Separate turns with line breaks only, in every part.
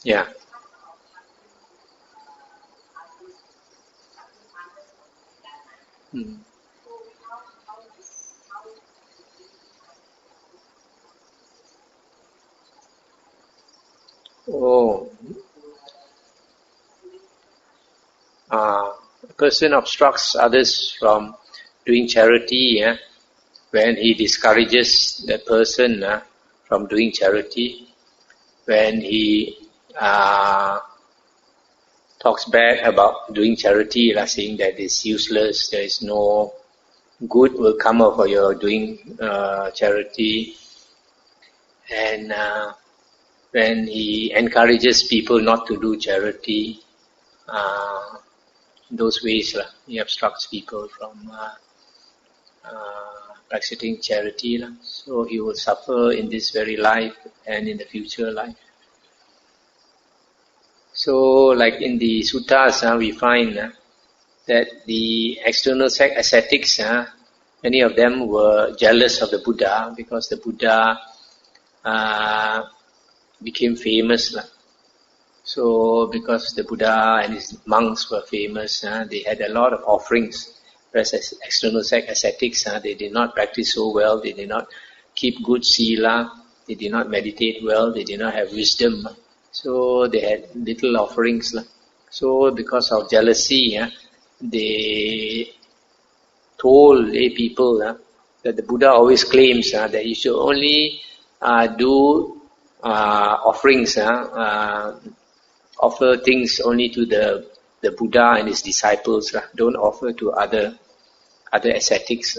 Yeah. Hmm. Oh, a person obstructs others from doing charity, yeah, when he discourages the person from doing charity, when he talks bad about doing charity, like saying that it's useless, there is no good will come out of your doing charity, and when he encourages people not to do charity, in those ways he obstructs people from practicing charity. So he will suffer in this very life and in the future life. So like in the suttas, we find that the external ascetics, many of them were jealous of the Buddha because the Buddha became famous. So because the Buddha and his monks were famous, they had a lot of offerings. Whereas external ascetics, they did not practice so well, they did not keep good sila, they did not meditate well, they did not have wisdom. So they had little offerings. So because of jealousy, they told lay people that the Buddha always claims that you should only do offerings, offer things only to the Buddha and his disciples. Don't offer to other ascetics.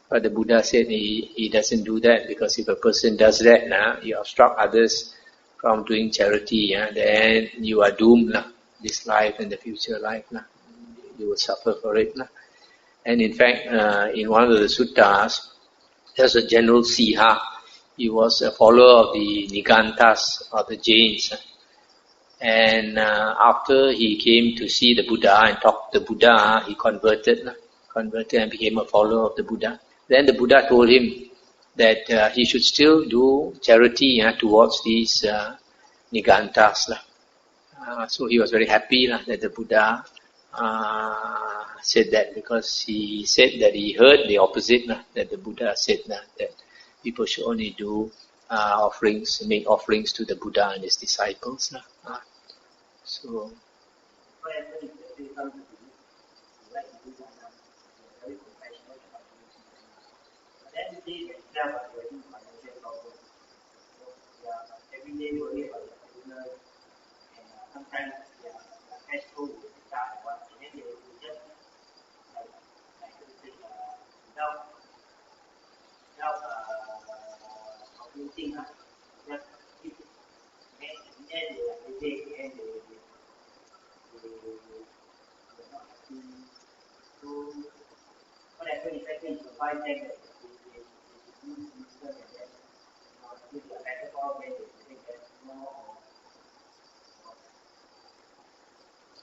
But the Buddha said he doesn't do that, because if a person does that, you obstruct others from doing charity, then you are doomed this life and the future life. You will suffer for it. And in fact, in one of the suttas, there's a general Siha. He was a follower of the Nigantas, or the Jains. And after he came to see the Buddha and talk to the Buddha, he converted and became a follower of the Buddha. Then the Buddha told him that he should still do charity towards these Nigantas. So he was very happy that the Buddha said that, because he said that he heard the opposite, that the Buddha said that people should only do offerings, make offerings to the Buddha and his disciples. So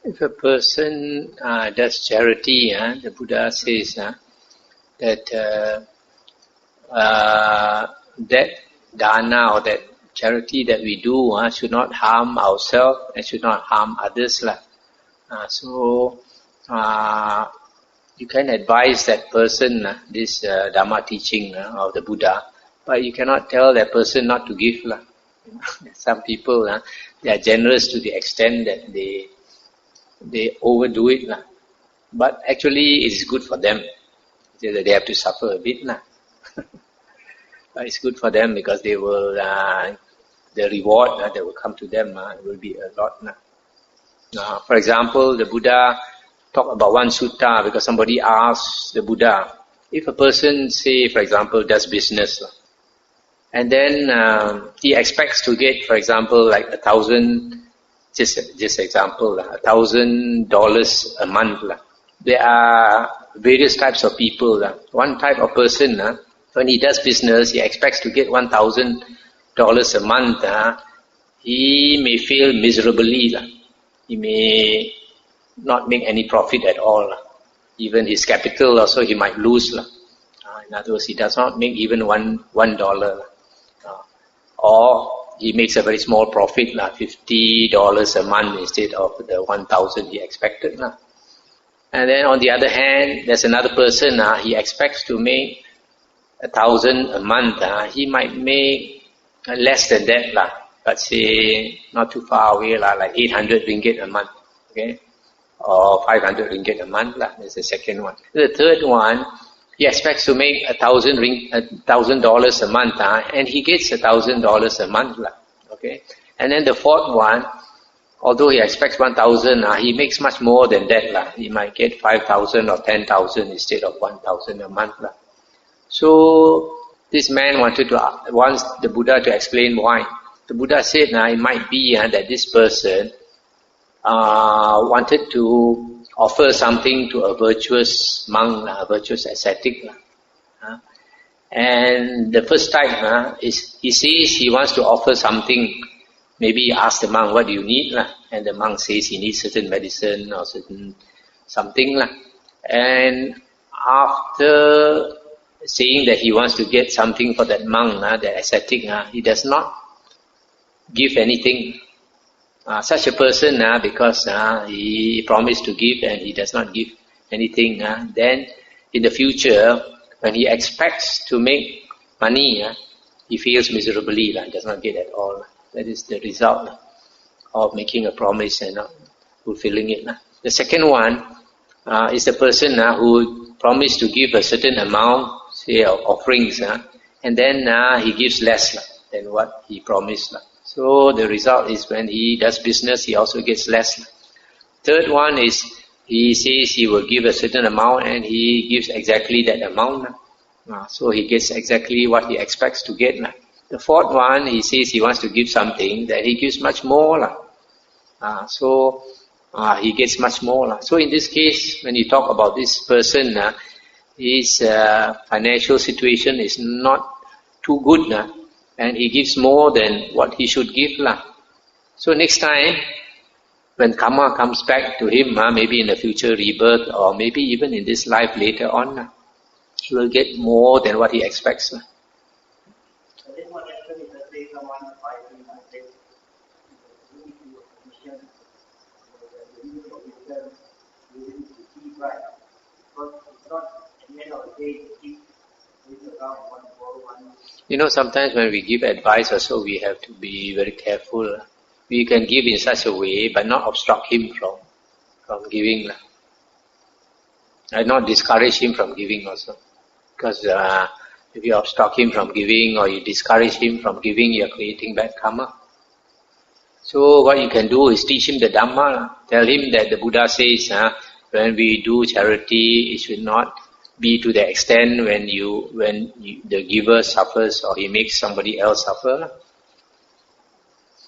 if a person does charity, the Buddha says that that dana, or that charity that we do should not harm ourselves and should not harm others. So you can advise that person this Dhamma teaching of the Buddha, but you cannot tell that person not to give. Some people they are generous to the extent that they overdo it. But actually it's good for them. They have to suffer a bit. But it's good for them, because they will the reward that will come to them will be a lot. For example, the Buddha talked about one sutta because somebody asked the Buddha, if a person, say for example, does business and then he expects to get, for example, like 1,000, just example, $1,000 a month. There are various types of people. One type of person, when he does business, he expects to get $1,000 a month. He may fail miserably. He may not make any profit at all. Even his capital also he might lose. In other words, he does not make even $1. Or he makes a very small profit, $50 a month instead of the 1,000 he expected. And then on the other hand, there's another person, he expects to make 1,000 a month. He might make less than that, but say not too far away, like 800 ringgit a month, okay, or 500 ringgit a month. That's the second one. The third one, he expects to make $1,000 a month, and he gets $1,000 a month, okay. And then the fourth one, although he expects 1,000, he makes much more than that. He might get 5,000 or 10,000 instead of 1,000 a month. So this man wants the Buddha to explain why. The Buddha said, it might be that this person wanted to offer something to a virtuous monk, a virtuous ascetic. And the first type is he says he wants to offer something. Maybe he asks the monk, what do you need? And the monk says he needs certain medicine or certain something. And after saying that he wants to get something for that monk, that ascetic, he does not give anything. Such a person, because he promised to give and he does not give anything, then in the future, when he expects to make money, he fails miserably, does not get at all. That is the result of making a promise and not fulfilling it. The second one is the person who promised to give a certain amount, say of offerings, and then he gives less than what he promised. So the result is when he does business, he also gets less. Third one is he says he will give a certain amount and he gives exactly that amount. So he gets exactly what he expects to get. The fourth one, he says he wants to give something that he gives much more. So he gets much more. So in this case, when you talk about this person, his financial situation is not too good, and he gives more than what he should give. So next time, when karma comes back to him, maybe in a future rebirth, or maybe even in this life later on, he will get more than what he expects. Sometimes when we give advice also, we have to be very careful. We can give in such a way, but not obstruct him from giving. And not discourage him from giving also. Because if you obstruct him from giving or you discourage him from giving, you are creating bad karma. So what you can do is teach him the Dhamma. Tell him that the Buddha says, when we do charity, it should not be to the extent when the giver suffers or he makes somebody else suffer.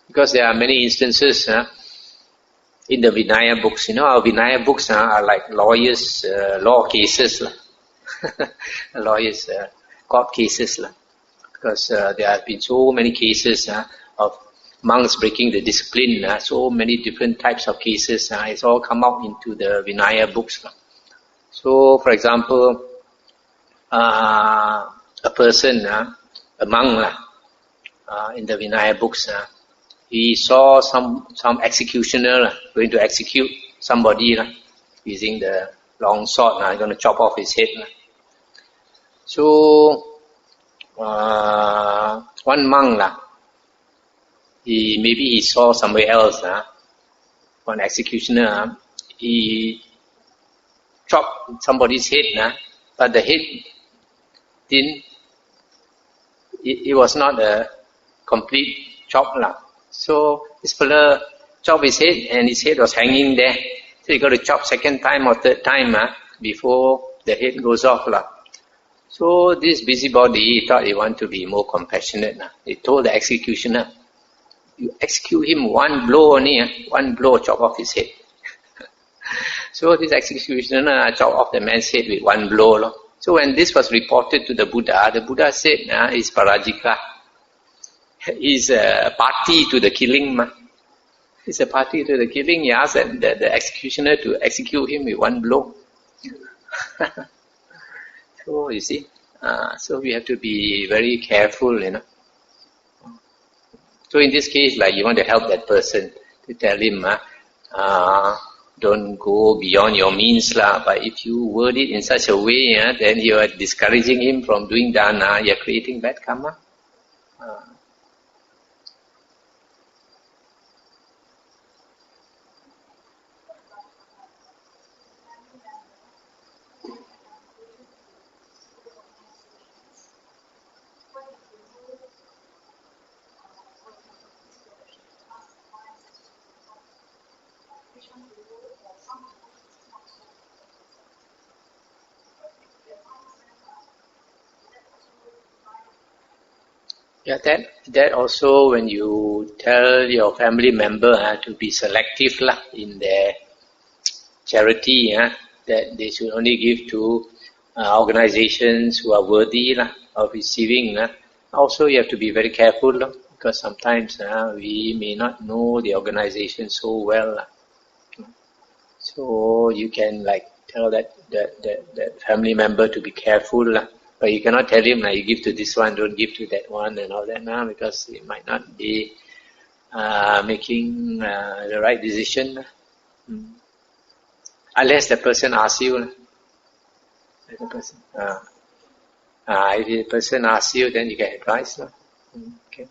Because there are many instances in the Vinaya books. Our Vinaya books are like lawyers' law cases. Lawyers' court cases. Because there have been so many cases of monks breaking the discipline, so many different types of cases. It's all come out into the Vinaya books. So, for example, a person, a monk, in the Vinaya books, he saw some executioner going to execute somebody using the long sword. Going to chop off his head. So, one monk, maybe he saw somewhere else, one executioner, he chopped somebody's head, but the head it was not a complete chop. So this fellow chopped his head and his head was hanging there. So he got to chop second time or third time before the head goes off. So this busybody thought he wanted to be more compassionate. He told the executioner, you execute him one blow only, one blow, chop off his head. So this executioner chopped off the man's head with one blow. So when this was reported to the Buddha said, he's parajika. He's a party to the killing. He's a party to the killing. He asked the executioner to execute him with one blow. So you see, so we have to be very careful, So in this case, like you want to help that person, to tell him, don't go beyond your means lah. But if you word it in such a way, then you are discouraging him from doing dana. You are creating bad karma. Yeah, that also when you tell your family member to be selective lah in their charity, that they should only give to organizations who are worthy lah of receiving. Also, you have to be very careful because sometimes we may not know the organization so well. So you can like tell that family member to be careful lah. But you cannot tell him you give to this one, don't give to that one and all that now, because he might not be making the right decision. Unless the person asks you. If the person asks you, then you get advice. Okay.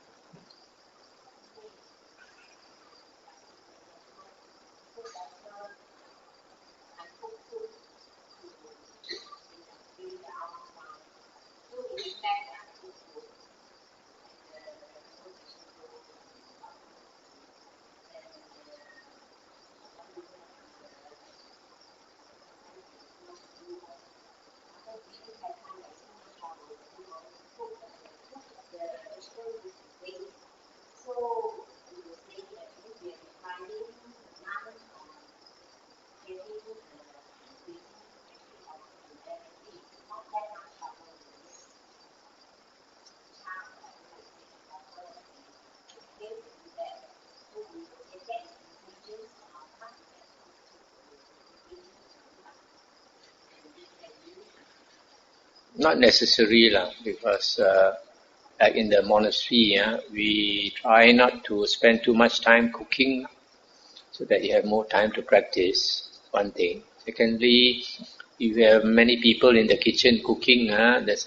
Not necessary lah, because like in the monastery, we try not to spend too much time cooking, so that you have more time to practice. One thing. Secondly, if you have many people in the kitchen cooking, there's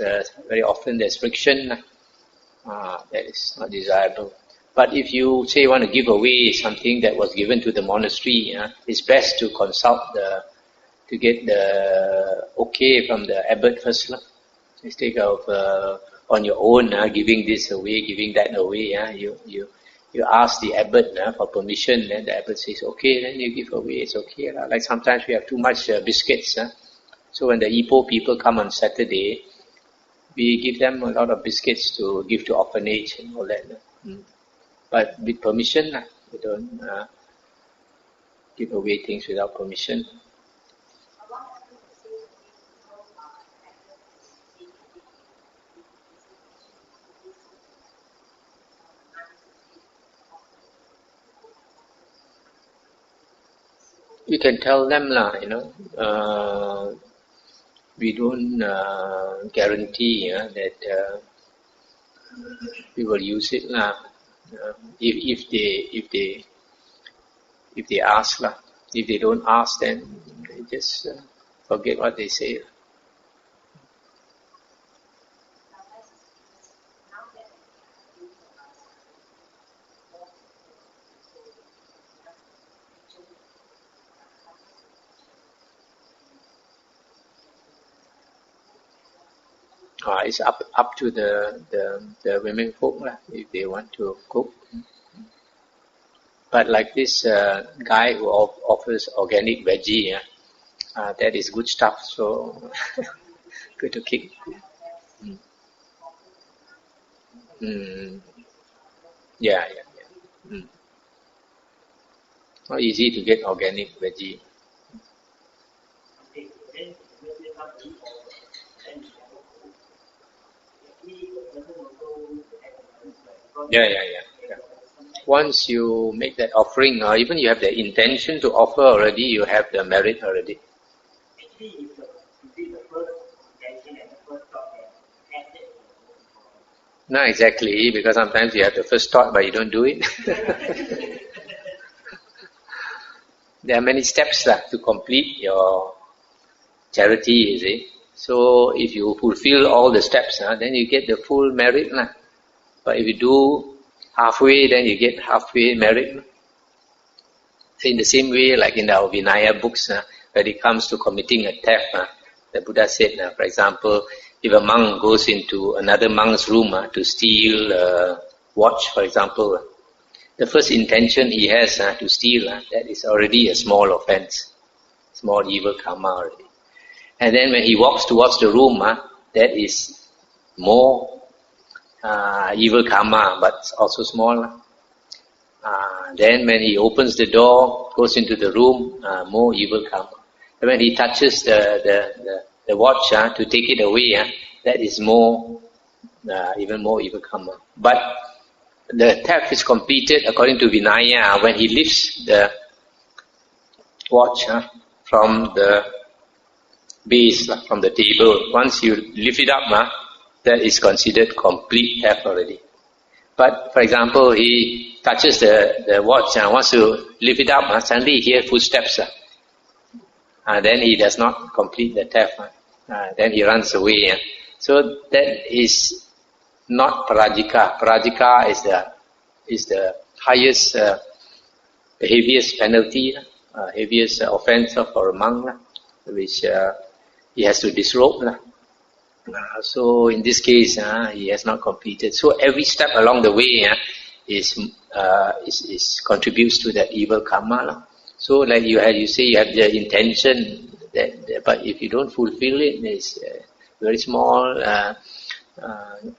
very often there's friction. That is not desirable. But if you say you want to give away something that was given to the monastery, it's best to consult to get the okay from the abbot first. Instead of on your own giving this away, giving that away, you ask the abbot for permission, then the abbot says okay, then you give away, it's okay. Like sometimes we have too much biscuits, so when the Ipoh people come on Saturday, we give them a lot of biscuits to give to orphanage and all that. But with permission, we don't give away things without permission. You can tell them we don't guarantee that we will use it if they ask If they don't ask, then they just forget what they say. It's up to the women folk if they want to cook. But like this guy who offers organic veggie, that is good stuff. So good to keep. Yeah. Not easy to get organic veggie. Yeah. Once you make that offering, or even you have the intention to offer already, you have the merit already. Not exactly, because sometimes you have the first thought but you don't do it. There are many steps to complete your charity, you see. So if you fulfill all the steps, then you get the full merit. But if you do halfway, then you get halfway merit. So in the same way, like in our Vinaya books, when it comes to committing a theft, the Buddha said, for example, if a monk goes into another monk's room to steal a watch, for example, the first intention he has to steal, that is already a small offense, small evil karma already. And then when he walks towards the room, that is more evil karma, but also small. Then when he opens the door, goes into the room, more evil karma. And when he touches the watch to take it away, that is more, even more evil karma. But the theft is completed according to Vinaya when he lifts the watch from the base, from the table. Once you lift it up, that is considered complete theft already. But for example, he touches the watch and wants to lift it up, suddenly he hears footsteps. Then he does not complete the theft. Then he runs away. So that is not parajika. Parajika is the highest, the heaviest penalty, heaviest offense for a monk, which he has to disrobe. So in this case, he has not completed. So every step along the way is contributes to that evil karma. So like you say you have the intention, but if you don't fulfill it, it's very small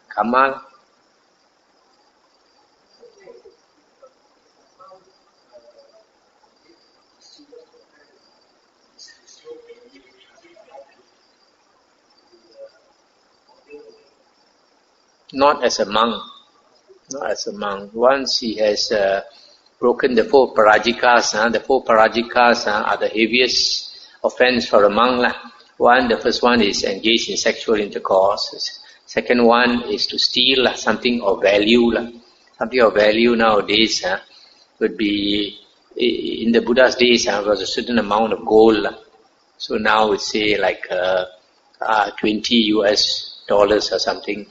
karma. Not as a monk. Not as a monk. Once he has broken the 4 parajikas, the 4 parajikas are the heaviest offense for a monk. The first one is engaged in sexual intercourse. Second one is to steal something of value. Something of value nowadays would be, in the Buddha's days, was a certain amount of gold. So now it's say like $20 or something.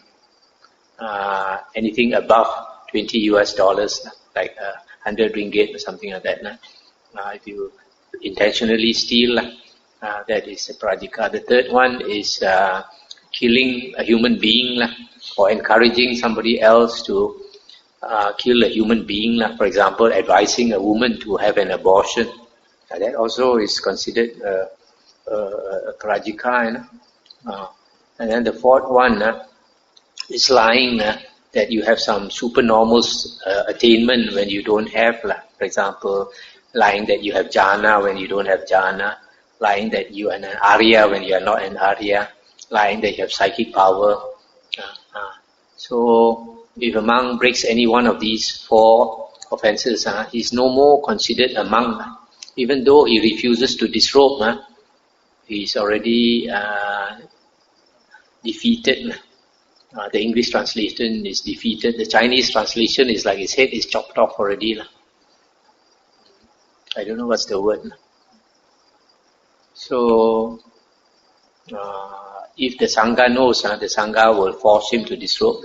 Anything above $20 like 100 ringgit or something like that. If you intentionally steal, that is a prajika. The third one is killing a human being or encouraging somebody else to kill a human being. For example, advising a woman to have an abortion. That also is considered a prajika. And then the fourth one is lying that you have some supernormal attainment when you don't have. For example, lying that you have jhana when you don't have jhana, lying that you are an arya when you are not an arya, lying that you have psychic power. So if a monk breaks any one of these 4 offenses, he is no more considered a monk. Even though he refuses to disrobe, he is already defeated. The English translation is defeated. The Chinese translation is like his head is chopped off already. I don't know what's the word. So, if the Sangha knows, the Sangha will force him to disrobe.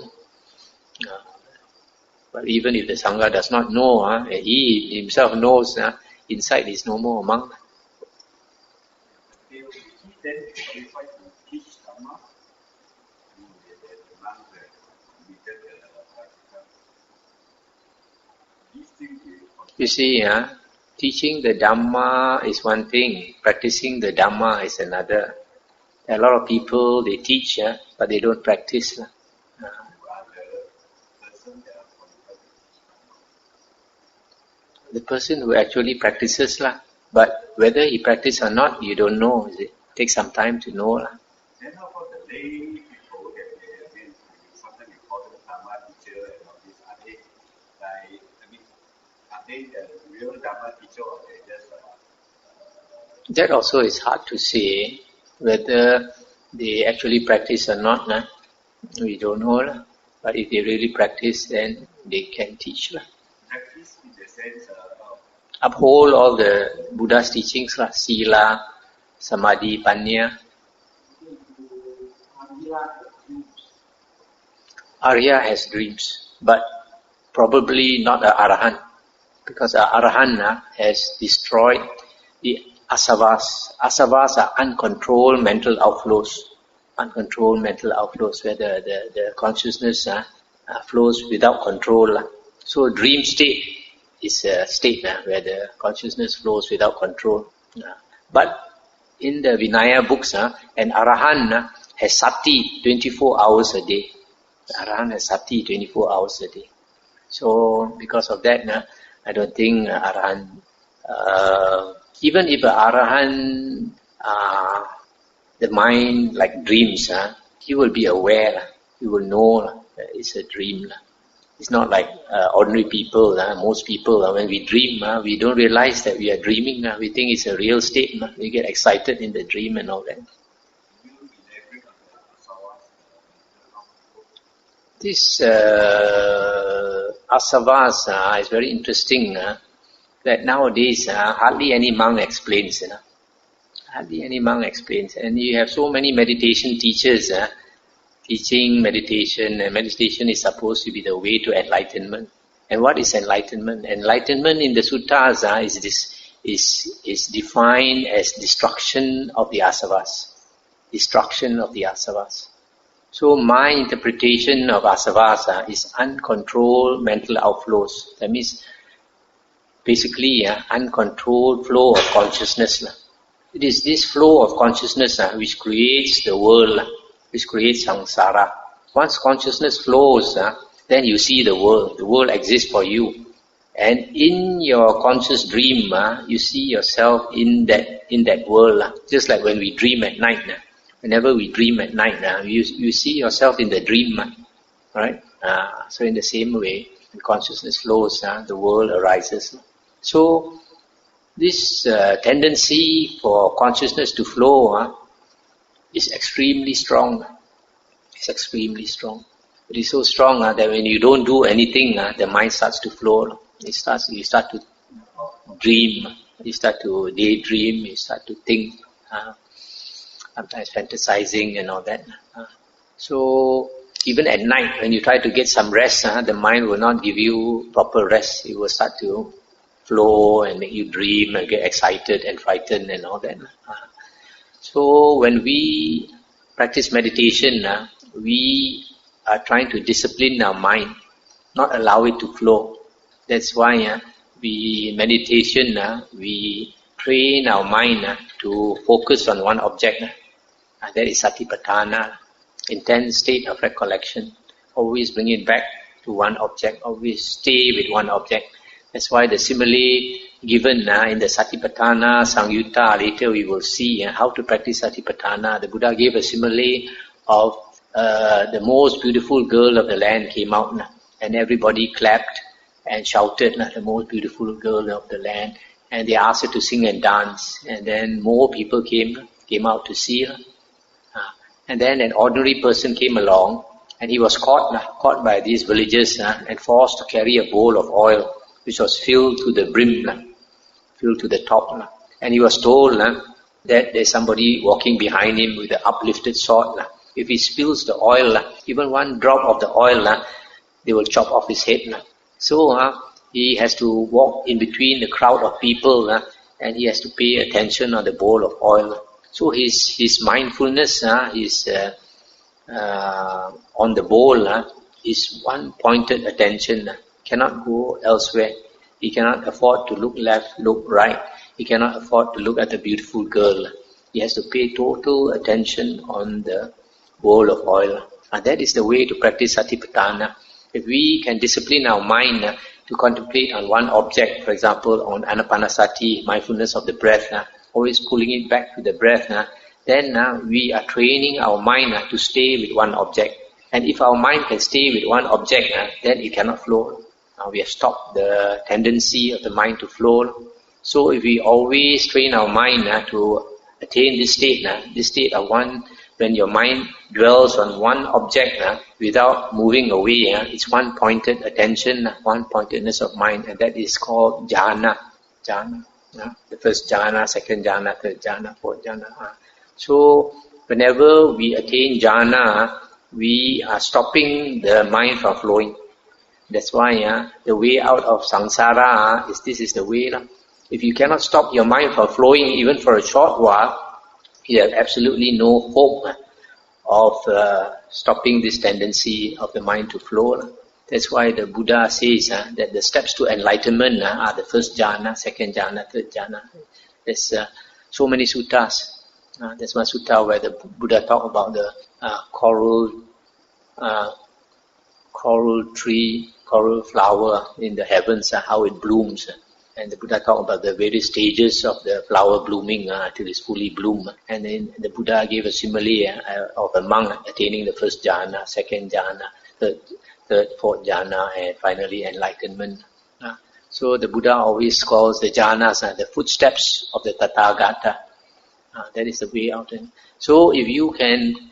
But even if the Sangha does not know, he himself knows, inside is no more a monk. You see, teaching the Dhamma is one thing, practicing the Dhamma is another. There are a lot of people, they teach, but they don't practice. The person who actually practices, but whether he practices or not, you don't know. It takes some time to know.
Then how about the lay people that sometimes we call them Dhamma teacher and all this? Are they the real Dhamma teacher or they just
that also is hard to say whether they actually practice or not. We don't know. But if they really practice, then they can teach.
Practice in the sense
uphold all the Buddha's teachings, Sila, Samadhi, Panya. Arya has dreams, but probably not an Arahant, because an Arahant has destroyed the asavas. Asavas are uncontrolled mental outflows. Uncontrolled mental outflows, where the consciousness flows without control. So dream state is a state where the consciousness flows without control. But in the Vinaya books, an Arahant has sati 24 hours a day. The Arahant has sati 24 hours a day. So because of that, I don't think Arahant, even if an Arahant, the mind like dreams, he will be aware, he will know that it's a dream. It's not like ordinary people. Most people, when we dream, we don't realize that we are dreaming. We think it's a real state. We get excited in the dream and all that. This asavas is very interesting. That nowadays hardly any monk explains. Hardly any monk explains. And you have so many meditation teachers teaching meditation, and meditation is supposed to be the way to enlightenment. And what is enlightenment? Enlightenment in the suttas is defined as destruction of the asavas. Destruction of the asavas. So my interpretation of asavas is uncontrolled mental outflows. That means basically uncontrolled flow of consciousness. It is this flow of consciousness which creates the world, which creates samsara. Once consciousness flows, then you see the world. The world exists for you. And in your conscious dream, you see yourself in that world. Just like when we dream at night. Whenever we dream at night, you see yourself in the dream. Right? So in the same way, when consciousness flows, the world arises. So this tendency for consciousness to flow is extremely strong. It's extremely strong. It is so strong that when you don't do anything, the mind starts to flow. You start to dream. You start to daydream. You start to think. Sometimes fantasizing and all that. So even at night, when you try to get some rest, the mind will not give you proper rest. It will start to flow and make you dream and get excited and frightened and all that. So when we practice meditation, we are trying to discipline our mind, not allow it to flow. That's why we train our mind to focus on one object. That is satipatthana, intense state of recollection. Always bring it back to one object, always stay with one object. That's why the simile given in the Satipatthana Samyutta, later we will see how to practice Satipatthana. The Buddha gave a simile of the most beautiful girl of the land came out, and everybody clapped and shouted, the most beautiful girl of the land. And they asked her to sing and dance, and then more people came out to see her. And then an ordinary person came along, and he was caught by these villagers and forced to carry a bowl of oil, which was filled to the brim, filled to the top. And he was told that there's somebody walking behind him with an uplifted sword. If he spills the oil, even one drop of the oil, they will chop off his head. So he has to walk in between the crowd of people, and he has to pay attention on the bowl of oil. So his mindfulness is on the bowl, is one pointed attention. Cannot go elsewhere. He cannot afford to look left, look right. He cannot afford to look at the beautiful girl. He has to pay total attention on the bowl of oil. And that is the way to practice Satipatthana. If we can discipline our mind to contemplate on one object, for example, on Anapanasati, mindfulness of the breath, always pulling it back to the breath, then we are training our mind to stay with one object. And if our mind can stay with one object, then it cannot flow. We have stopped the tendency of the mind to flow. So if we always train our mind to attain this state of the when your mind dwells on one object without moving away, it's one pointed attention, one pointedness of mind, and that is called jhana. Jhana. The first jhana, second jhana, third jhana, fourth jhana. So whenever we attain jhana, we are stopping the mind from flowing. That's why the way out of samsara this is the way. If you cannot stop your mind from flowing even for a short while, you have absolutely no hope of stopping this tendency of the mind to flow. That's why the Buddha says that the steps to enlightenment are the first jhana, second jhana, third jhana. There's so many suttas. There's one sutta where the Buddha talk about the coral tree, coral flower in the heavens, how it blooms. And the Buddha talked about the various stages of the flower blooming until it's fully bloomed. And then the Buddha gave a simile of a monk attaining the first jhana, second jhana, third, fourth jhana, and finally enlightenment. So the Buddha always calls the jhanas the footsteps of the Tathagata. That is the way out. So if you can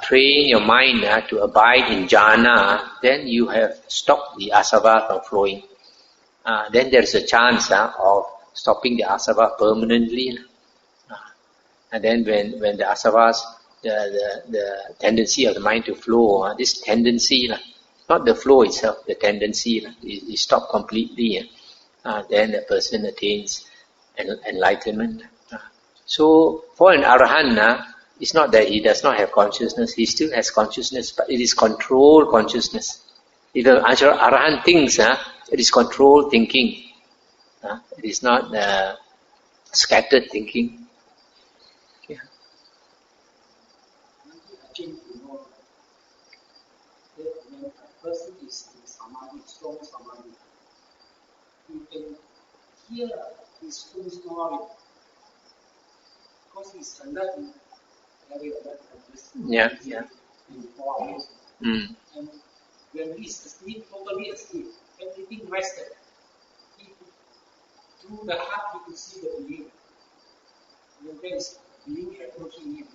train your mind to abide in jhana, then you have stopped the asava from flowing. Then there is a chance of stopping the asava permanently. And then when the asavas, the tendency of the mind to flow, this tendency, not the flow itself, the tendency is stopped completely. Then the person attains enlightenment. So for an arahant, it's not that he does not have consciousness, he still has consciousness, but it is controlled consciousness. If an arahant thinks, it is controlled thinking. It is not scattered thinking. Yeah.
When a person is in samadhi, strong samadhi, you can hear his own snoring because he's alert in every other
Yeah.
in 4 hours. And when he's asleep, totally asleep, everything rested. Through the heart, he could see the being. When there is being approaching him,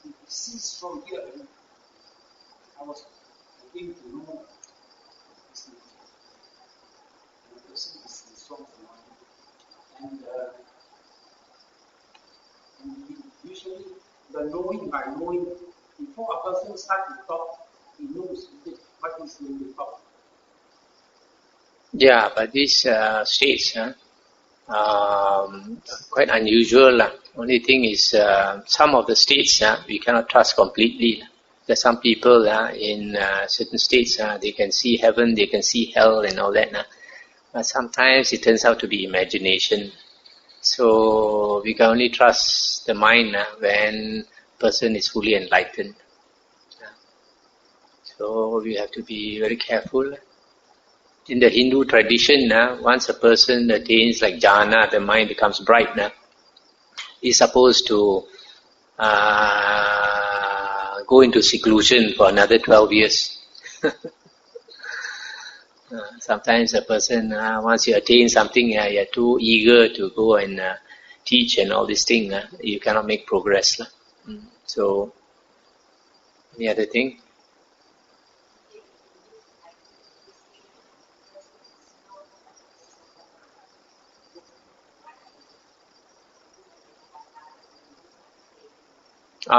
he sees from here. I was beginning to know this nature. And the person is in strong samadhi. And usually, the knowing by knowing, before a person starts to talk, he knows what he's going to talk.
Yeah, but these states quite unusual. Only thing is, some of the states we cannot trust completely. There's some people in certain states they can see heaven, they can see hell, and all that. But sometimes it turns out to be imagination. So we can only trust the mind when person is fully enlightened. So we have to be very careful. In the Hindu tradition, once a person attains like jhana, the mind becomes bright. He's supposed to go into seclusion for another 12 years. Sometimes a person, once you attain something, you're too eager to go and teach and all these things. You cannot make progress. So, any other thing?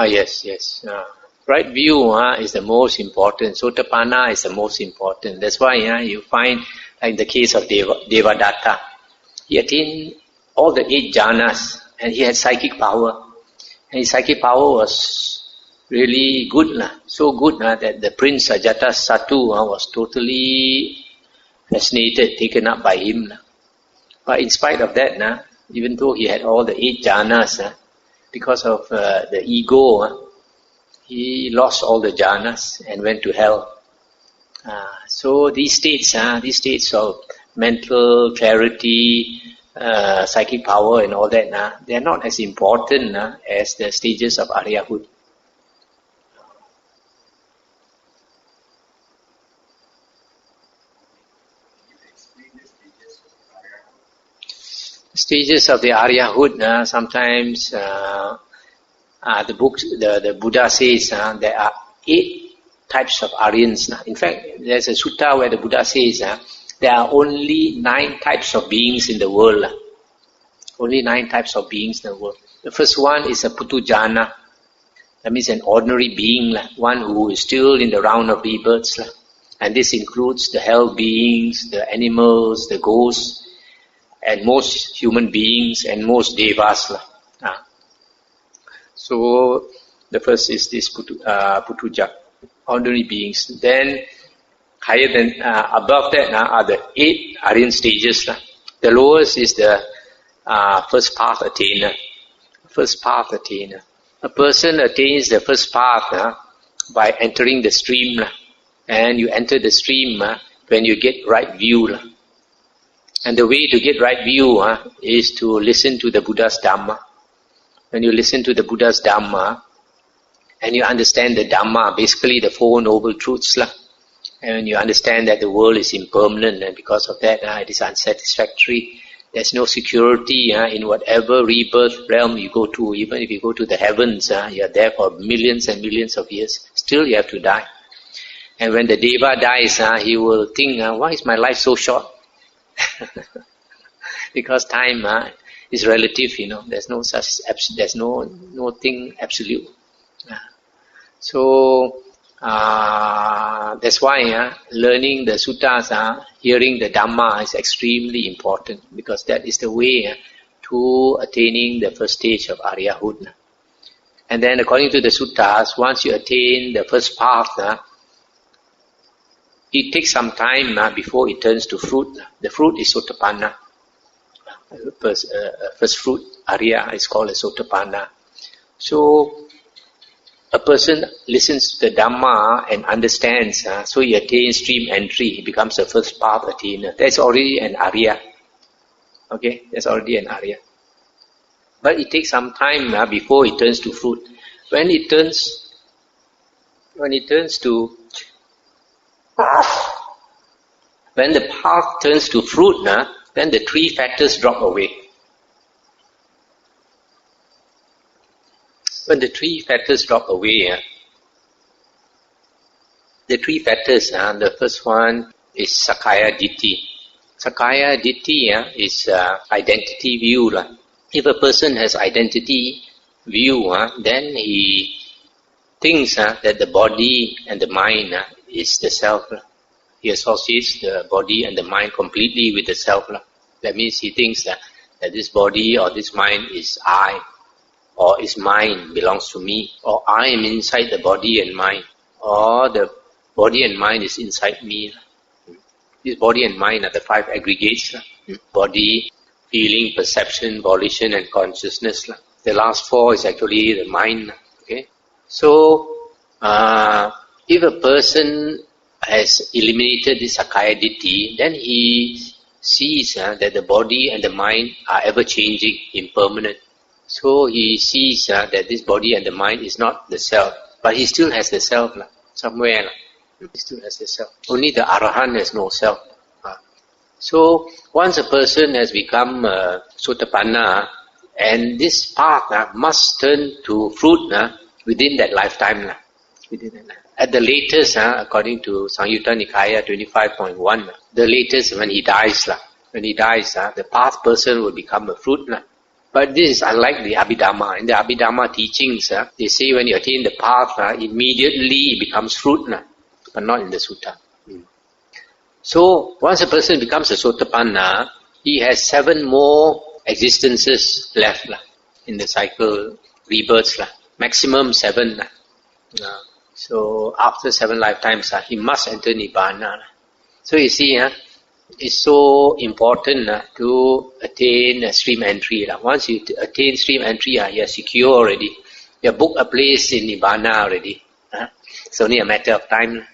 Yes. Right view is the most important. Sotapanna is the most important. That's why you find, like the case of Devadatta, he attained all the 8 jhanas and he had psychic power. And his psychic power was really good. So good that the prince Ajatasattu was totally fascinated, taken up by him. But in spite of that, even though he had all the 8 jhanas, because of the ego, he lost all the jhanas and went to hell. So these states of mental clarity, psychic power and all that, they are not as important as the stages of Aryahood. Stages of the Aryahood, sometimes the books, the Buddha says there are 8 types of Aryans. In fact, there's a sutta where the Buddha says there are only 9 types of beings in the world. Only 9 types of beings in the world. The first one is a Putujana. That means an ordinary being, one who is still in the round of rebirths. And this includes the hell beings, the animals, the ghosts, and most human beings, and most devas. So the first is this Putuja, ordinary beings. Then higher than, above that are the 8 Aryan stages. The lowest is the first path attainer. First path attainer. A person attains the first path by entering the stream. And you enter the stream when you get right view. And the way to get right view is to listen to the Buddha's Dhamma. When you listen to the Buddha's Dhamma, and you understand the Dhamma, basically the 4 noble truths, and you understand that the world is impermanent, and because of that it is unsatisfactory. There's no security in whatever rebirth realm you go to. Even if you go to the heavens, you're there for millions and millions of years. Still you have to die. And when the Deva dies, he will think, why is my life so short? Because time is relative, There's no such, there's no thing absolute. So that's why learning the suttas, hearing the Dhamma is extremely important, because that is the way to attaining the first stage of Aryahood. And then according to the suttas, once you attain the first path, it takes some time before it turns to fruit. The fruit is Sotapanna. First fruit, Arya, is called a Sotapanna. So a person listens to the Dhamma and understands, so he attains stream entry. He becomes the first path attainer. That's already an Arya. Okay, that's already an Arya. But it takes some time before it turns to fruit. When it turns to when the path turns to fruit, then the 3 factors drop away. When the 3 factors drop away, the 3 factors, the first one is Sakaya Ditti. Sakaya Ditti is identity view. If a person has identity view, then he thinks that the body and the mind is the self. He associates the body and the mind completely with the self. That means he thinks that this body or this mind is I, or is mine, belongs to me, or I am inside the body and mind, or the body and mind is inside me. This body and mind are the 5 aggregates. Body, feeling, perception, volition and consciousness. The last 4 is actually the mind. Okay, so if a person has eliminated this Sakaya Ditti, then he sees that the body and the mind are ever changing, impermanent. So he sees that this body and the mind is not the self, but he still has the self somewhere. He still has the self. Only the Arahant has no self. So once a person has become Sotapanna, and this path must turn to fruit within that lifetime. At the latest, according to Samyutta Nikaya 25.1, the latest when he dies, the path person will become a fruit. But this is unlike the Abhidhamma. In the Abhidhamma teachings, they say when you attain the path, immediately it becomes fruit, but not in the sutta. So once a person becomes a Sotapanna, he has 7 more existences left in the cycle, rebirths, maximum 7. So after 7 lifetimes, he must enter Nibbana. So you see, it's so important to attain stream entry. Once you attain stream entry, you are secure already. You have booked a place in Nibbana already. It's only a matter of time.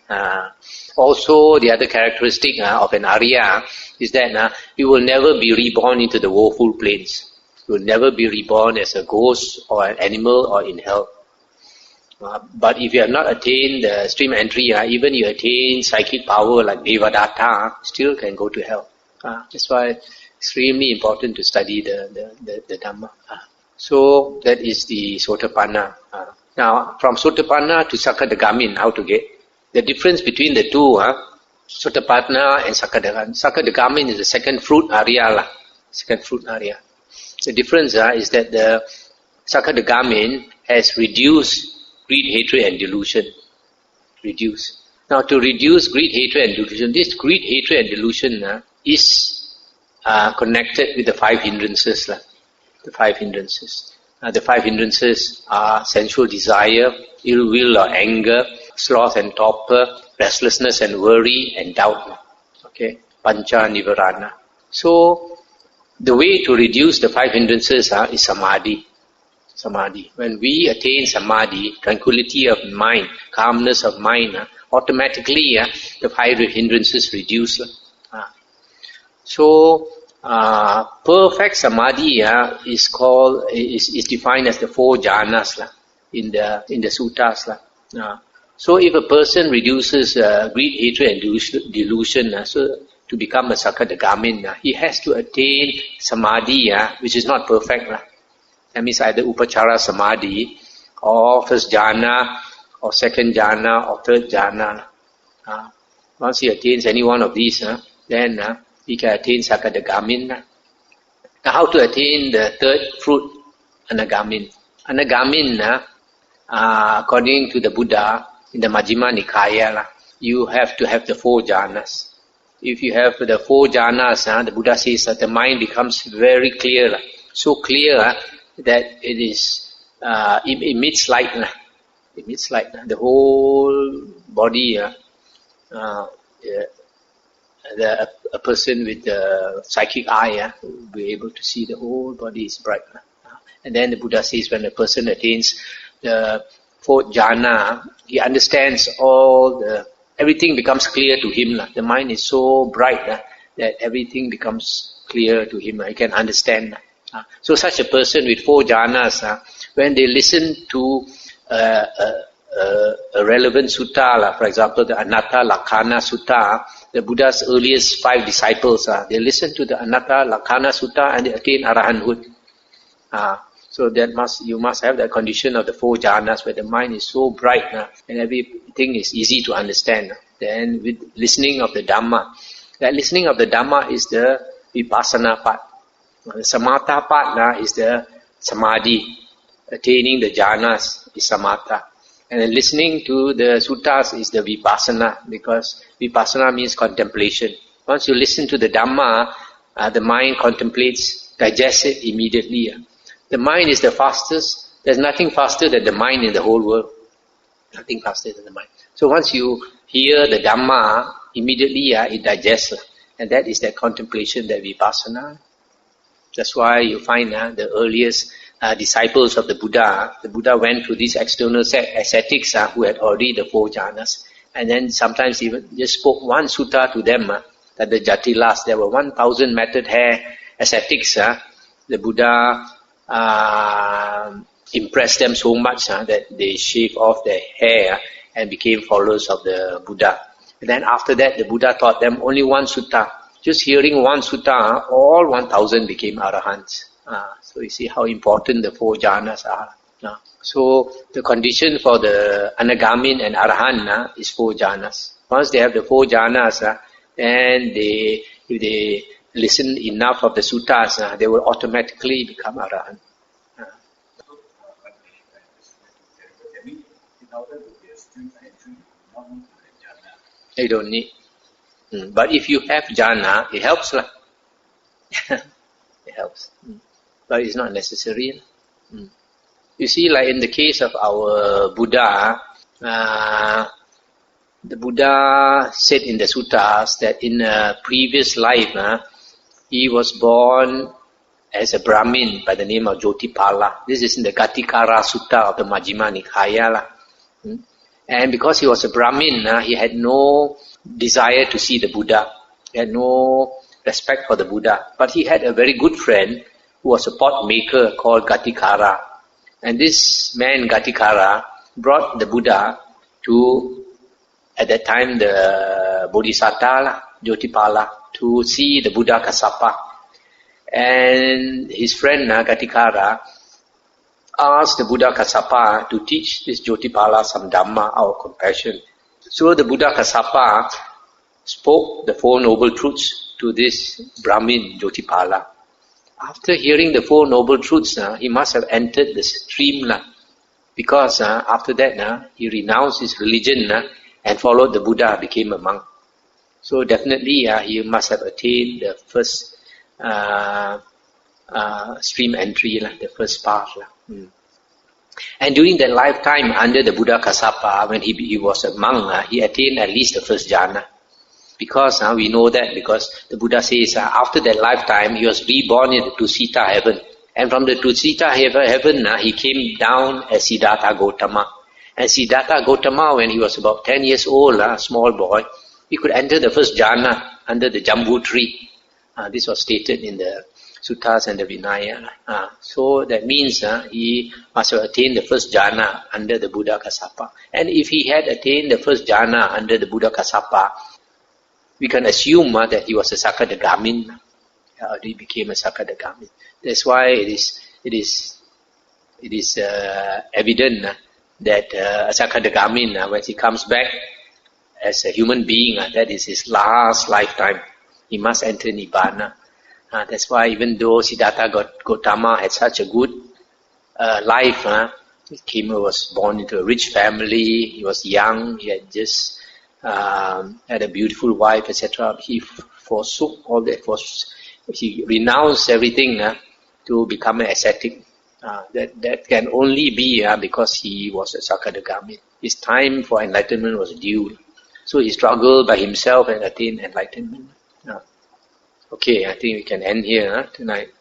Also, the other characteristic of an Arya is that you will never be reborn into the woeful planes. You will never be reborn as a ghost or an animal or in hell. But if you have not attained the stream entry, even you attain psychic power like Devata, still can go to hell. That's why it's extremely important to study the Dhamma. So that is the Sotapanna. Now, from Sotapanna to Sakadagamin, how to get? The difference between the two, Sotapanna and Sakadagamin. Sakadagamin is the second fruit area. Second fruit area. The difference is that the Sakadagamin has reduced greed, hatred and delusion. Reduce. Now to reduce greed, hatred and delusion, this greed, hatred and delusion is connected with the five hindrances. The five hindrances. The five hindrances are sensual desire, ill will or anger, sloth and torpor, restlessness and worry and doubt. Okay, pancha nivarana. So the way to reduce the five hindrances is samadhi. Samadhi. When we attain samadhi, tranquility of mind, calmness of mind, automatically the five hindrances reduce. So perfect samadhi is defined as the four jhanas in the suttas. So if a person reduces greed, hatred and delusion, so to become a Sakadagamin, he has to attain samadhi, which is not perfect. That means either upachara samadhi, or first jhana, or second jhana, or third jhana. Once he attains any one of these, then he can attain Sakadagamin. Now how to attain the third fruit, Anagamin? Anagamin, according to the Buddha, in the Majjhima Nikaya, you have to have the four jhanas. If you have the four jhanas, the Buddha says that the mind becomes very clear. So clear that it is it emits light. It emits light. The whole body, a person with the psychic eye will be able to see the whole body is bright. And then the Buddha says when a person attains the fourth jhana, he understands everything becomes clear to him. The mind is so bright that everything becomes clear to him. He can understand. So such a person with four jhanas, when they listen to a relevant sutta, for example, the Anatta Lakkhana Sutta, the Buddha's earliest 5 disciples, they listen to the Anatta Lakkhana Sutta and they attain arahanthood. So you must have that condition of the four jhanas where the mind is so bright and everything is easy to understand. Then with listening of the Dhamma, that listening of the Dhamma is the vipassana part. The samatha part is the samadhi. Attaining the jhanas is samatha. And then listening to the suttas is the vipassana, because vipassana means contemplation. Once you listen to the Dhamma, the mind contemplates, digests it immediately. The mind is the fastest. There's nothing faster than the mind in the whole world. Nothing faster than the mind. So once you hear the Dhamma, immediately it digests. And that is that contemplation, that vipassana. That's why you find the earliest disciples of the Buddha went to these external ascetics who had already the four jhanas. And then sometimes even just spoke one sutta to them, that the Jatilas, there were 1,000 matted hair ascetics. The Buddha impressed them so much that they shaved off their hair and became followers of the Buddha. And then after that, the Buddha taught them only one sutta. Just hearing one sutta, all 1,000 became arahants. So you see how important the four jhanas are. So the condition for the anagamin and arahant is four jhanas. Once they have the four jhanas, then if they listen enough of the suttas, they will automatically become arahant. They don't need. But if you have jhana, it helps. It helps. But it's not necessary. You see, like in the case of our Buddha, the Buddha said in the suttas that in a previous life, he was born as a Brahmin by the name of Jotipala. This is in the Gatikara Sutta of the Majjhima Nikaya. And because he was a Brahmin, he had no desire to see the Buddha. He had no respect for the Buddha. But he had a very good friend who was a pot maker called Gatikara. And this man, Gatikara, brought the Buddha to, at that time, the Bodhisattva, Jotipala, to see the Buddha Kassapa. And his friend, Gatikara, asked the Buddha Kassapa to teach this Jotipala some Dhamma out of compassion. So the Buddha Kassapa spoke the Four Noble Truths to this Brahmin Jotipala. After hearing the Four Noble Truths, he must have entered the stream, because after that he renounced his religion and followed the Buddha, became a monk. So definitely he must have attained the first stream entry, the first path. And during that lifetime under the Buddha Kassapa, when he was a monk, he attained at least the first jhana. Because we know that, because the Buddha says after that lifetime he was reborn in the Tusita heaven. And from the Tusita heaven he came down as Siddhartha Gautama. And Siddhartha Gautama, when he was about 10 years old, a small boy, he could enter the first jhana under the Jambu tree. This was stated in the Suttas and the Vinaya. So that means he must have attained the first jhana under the Buddha Kassapa. And if he had attained the first jhana under the Buddha Kassapa, we can assume that he was a Sakadagamin. He became a Sakadagamin. That's why it is evident that a Sakadagamin, when he comes back as a human being, that is his last lifetime. He must enter Nibbana. That's why even though Siddhartha Gautama had such a good life, he was born into a rich family, he was young, he had just had a beautiful wife, etc. He forsook all that. He renounced everything to become an ascetic. That can only be because he was a Sakadagami. His time for enlightenment was due. So he struggled by himself and attained enlightenment. Okay, I think we can end here tonight.